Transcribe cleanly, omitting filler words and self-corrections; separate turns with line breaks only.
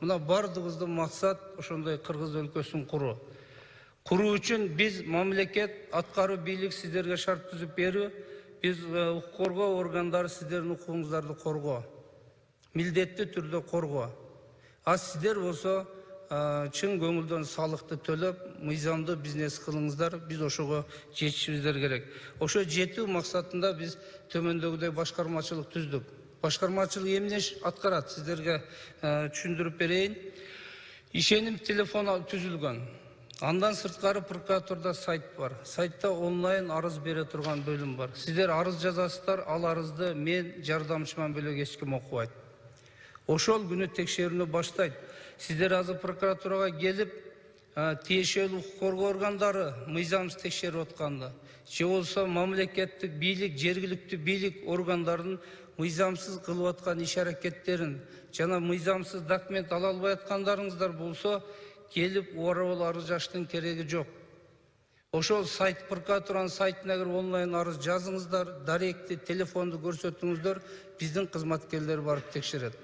Мына бардығыздың мақсат ошондой Кыргыз өлкөсүн куруу. Куруу үчүн биз мамлекет, аткаруу бийлик сиздерге шарт түзүп берүү, биз укук коргоо органдары сиздердин укугуңуздарды коргоо, милдеттүү түрдө коргоо. А сиздер болсо чын көңүлдөн салыкты төлөп, мыйзамдуу бизнес кылыңыздар, биз ошого жетишибиздер керек. Ошо жетүү максатында биз төмөндөгүдөй башкармачылык түздүк. Башкармачылык эмне иш аткарат, сиздерге түшүндүрүп берейин. Ишеним телефону түзүлгөн. Андан сырткары прокуратурда сайт бар. Сайтта онлайн арыз бере турган бөлүм бар. Сиздер арыз жазасыздар, ал арызды мен жардамчыман бөлөк эч ким окубайт. Ошол күнү текшерүүнү баштайт. Сиздер азыр прокуратурага келип, тиешелүү укук коргоо органдары мыйзамсыз текшерип атканды, же болсо мамлекеттик бийлик, жергиликтүү бийлик органдарынын мыйзамсыз кылып аткан иш аракеттерин жана мыйзамсыз документ ала албай аткандарыңыздар болсо, келип уара-бол арыз жазыштын кереги жок. Ошол сайт, прокуратуранын сайтына кирип онлайн арыз жазыңыздар, даректи, телефонду көрсөтүңүздөр, биздин кызматкерлер барып текшерет.